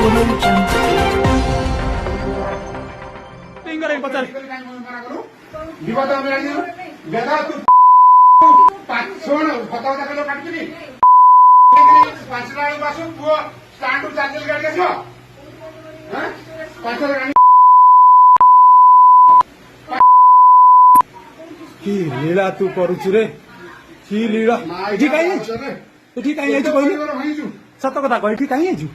कि लीला तू करुचु रे कि लीला एठी काई आइछु कहलु सत कथा कह एठी काई आइछु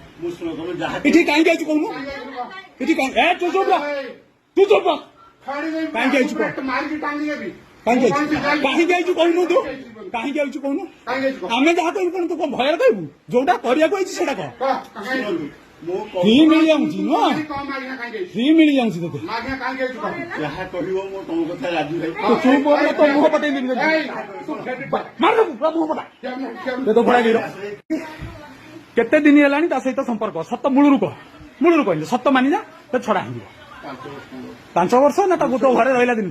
एठी काई आइछु कहलु एठी काई ए तू चुप काई आइछु मार के टांग लेबी काई आइछु कहलु तू काई आइछु कहलु आमे जहा कहलु कोन तू को भयर कहबू जोटा करिया को आइछु सेटा कह फ्री मिल जाऊँगी न फ्री मिल जाऊँगी तो चुप तो मुह पटे मार मुह पटा तो घोड़ा गिर केते दिन है सहित संपर्क सत मूलू कहले सत मानि जा तो छड़ा हो 5 वर्ष ना तो घरे रहा दिन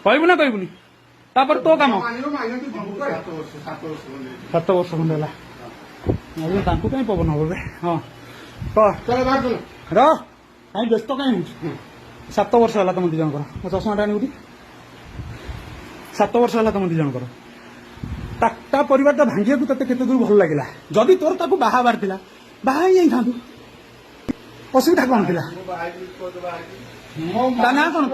कहबू ना कहबूनी तापर तो काम 7 वर्ष खंडे कहीं पवन हम हाँ कहीं व्यस्त कहीं 7 वर्ष है तुम दी जनकर मो चषमा टाणी 7 वर्ष है तुम दी जनकर परिवार भांगिया ते दूर भल लगे जदि तोर ताकू बाहाबार था बाहा था असुविधा कौन थी ता ना कौन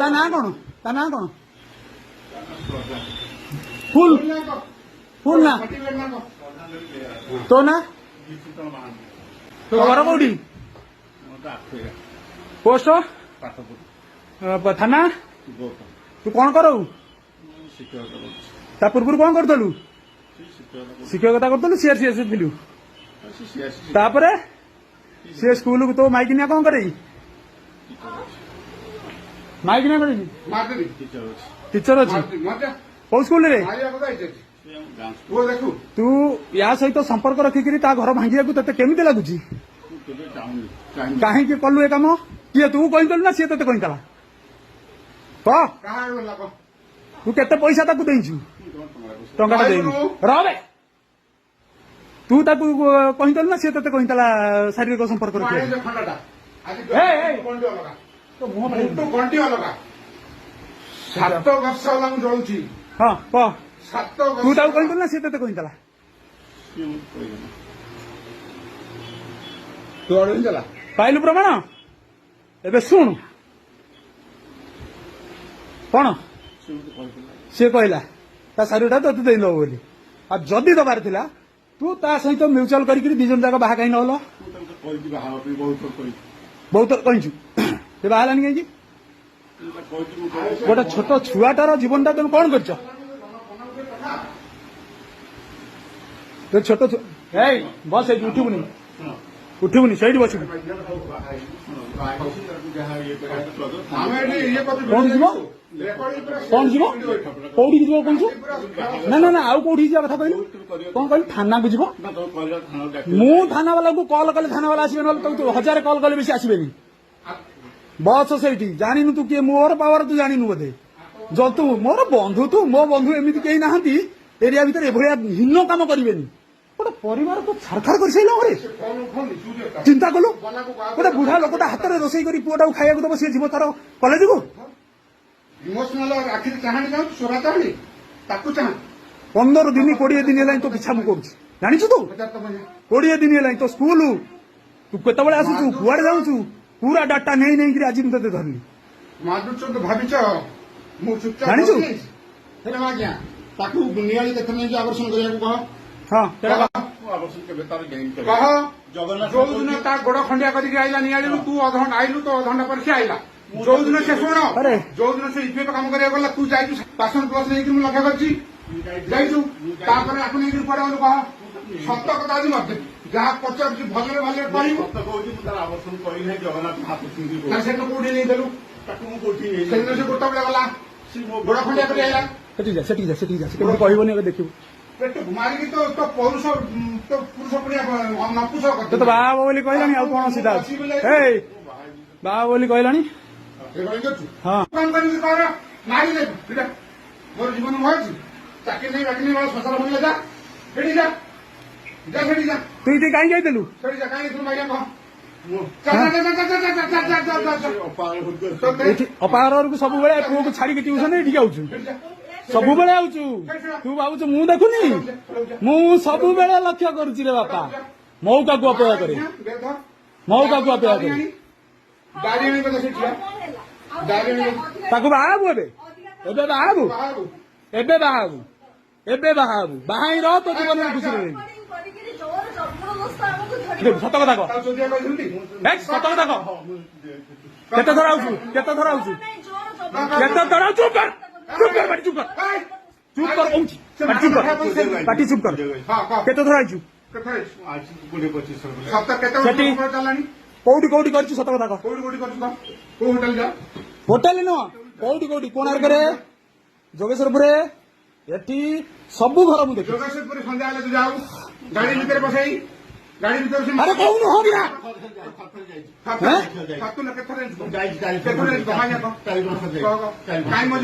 फुल ना तो ना घर कौटी पोस्ट थाना तू कौन करू ता पूर्व कौन करूँ शिक्षकता करूँ सीआरसीएस थिलु तापर सी स्कूल को तो माइकिनिया कौन करे माइकिनिया करे टीचर अच्छी कौ स्कूल रे तू या सहित संपर्क रखिक घर भांगिया ते केमी लगुच कहीं कलु ए कम किए तू कहीदेलु ना सी ते कहीदेला कह तू केते पैसा ताकू देइछु टंका दे रे तू ताकू कहीदेलु ना सी ते कहीदेला शारीरिक संपर्क रखिए तो मुह घंटी अलग 7 वर्ष जलुची हाँ कह तू ताकू कहीदेलु ना सी ते कहीदेला पाइलु प्रमाण एबे सुन कौन सी कहला ता शारीटा तो दे बोली आ जदि दबार थिला तू ता सहित म्यूचुअल करी दिजन जाक बाहा कहीं नहल बहुत कहीचु से बाहलानी कहीं गोटे छोट छुआटार जीवनटा तुम कौन कर छोट बस उठबुनी सही बस कौन जीव कौटी जीव कौन ना ना ना आउ कौटी जा कथा कहलु कौन कहलु थाना को जीव मु थाना वाला को कॉल कले थाना वाला आसीबे न तो 1000 कॉल कले बेसी आसीबेनी बस सेठी जानिनु तू के मोर पावर तू जानिनु बोधे जो तू मोर बंधु तू मो बंधु एमिति केही नाहंती एरिया भीतर एभलिया हीन काम करिवेनी गोटे परिवार तो छारखार कर चिंता कलु गोटे बुढ़ा लोकटा हाथ में रोषे कर पुआटा खाया दब सी जीव तार कलेज को 15 दिन 20 दिन है तो पिछा मुझे जाचु तू 20 दिन है तो स्कूल तू केत आसुचु कुआड़े जाऊँ पूरा डाटा नहीं नहीं आज मुझे धरली हाँ जो दिन गोड़ खंडिया करके आईला नियालू तू अधघंटा आईलु तो अधघंटा पर से आईला जो दिन से शुण जो दिन से इपे काम करिया गला तू जाइछु पासन प्लस नहीं कि लक्ष्य करछि जाइछु तापर आपन नहीं पड़े कह सत्य कथा आज मत जहाँ पचार भले भले कहू सत्य कहूँ तार आवर्षण करी जगन्नाथ महाप्रभु से तो कोठी नहीं देलु से गोटा बेला गला गोड़ खंडिया कर आईला सेठी जा कहबनी देखिबू मारिकी तो पौरुष तो पुरुष नपुष तो बाबा बोली कहलानी आउ कौन सीधा बाबा बोली कहलानी हाँ मारी मोर जीवन भर चाकरी नहीं बाकी नहीं शौचालय बन जा ସେଠି ଯା ଯା ସେଠି ଯା তুই এটি কাই যাইতেলু ସେଠି ଯା କାହିଁକି ତୁମ ମାଇଲା କହ ଏଠି ଅପାଘରକୁ ସବୁବେଳେ ପୁଅକୁ ଛାଡିକି ଟ୍ୟୁସନ ଏଠିକି ଆଉଛୁ ସବୁବେଳେ ଆଉଛୁ ତୁ ଭାବୁଛୁ ମୁଁ ଦେଖୁନି ମୁଁ ସବୁବେଳେ ଲକ୍ଷ୍ୟ କରୁଛି ରେ ବାପା ମଉକାକୁ ଅପେକ୍ଷା କରେ ମଉକାକୁ ଅପେକ୍ଷା କରେ ଗାଡି ଆଣିବ ତ ସେଠି ଗାଡି ଆଣିବ ତାକୁ ବାହା ହବୁ ଏବେ ଏବେ ବାହା ହବୁ ଏବେ ବାହା ହବୁ ଏବେ ବାହା ହବୁ ବାହା ହିଁ ରହ ତୋ ଜୀବନରେ ଖୁସି ରହିବି ସତ କଥା କହ ସତ କଥା କହ କେତେ ଥର ଆଉଛୁ କେତେ ଥର ଆଉଛୁ କେତେ ଥର ଚୁପ୍ କର ଚୁପ୍ କର ପାଟି ଚୁପ୍ କର ଚୁପ୍ କର କହୁଛି ପାଟି ଚୁପ୍ କର ପାଟି ଚୁପ୍ କର କେତେ ଥର ଆଇଛୁ ସେଠି କୋଉଠି କୋଉଠି କରିଛୁ ସତ କଥା କହ ହୋଟେଲ ନୁହଁ କୋଉଠି କୋଉଠି କୋଣାର୍କରେ ଯୋଗେଶ୍ୱରପୁରେ ଏଠି ସବୁ ଘର ମୁଁ ଦେଖି ଯୋଗେଶ୍ୱରପୁର ସନ୍ଧ୍ୟା ହେଲେ ତୁ ଯାଉ ଗାଡି ଭିତରେ ବସେଇ ଗାଡି ଭିତରେ ଆରେ କହୁନୁ ହଁ କିନା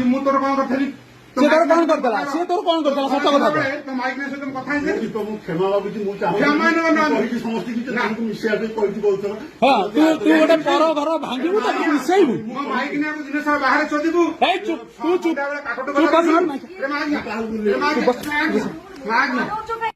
ମୁଁ ତୋର କଣ କରିଥିଲି ସେ ତୋର କଣ କରିଦେଲା ସେ ତୋର କଣ କରିଦେଲା ସତ କଥା କହ ମାଇକ୍ ସହିତ କଥା ହେଇଛି ମୁଁ କ୍ଷମା ମାଗୁଛି ମୁଁ ଚାହୁଁଛି ସମସ୍ତେ କିଛି ନାଙ୍କୁ ମିଶିବା ପାଇଁ କହିଛି କହୁଥିଲ ହଁ ତୁ ଗୋଟେ ପର ଘର ଭାଙ୍ଗିବୁ ତାକୁ ମିଶେଇବୁ ମୋ ମାଇକ୍ ନେବାକୁ ଜିନିଷ ବାହାରେ ଚୋଦିବୁ ଏଇ ଚୁପ୍ ତୁ ଚୁପ୍ କାଠ ଚୁପ୍ ବସ ମାଗ୍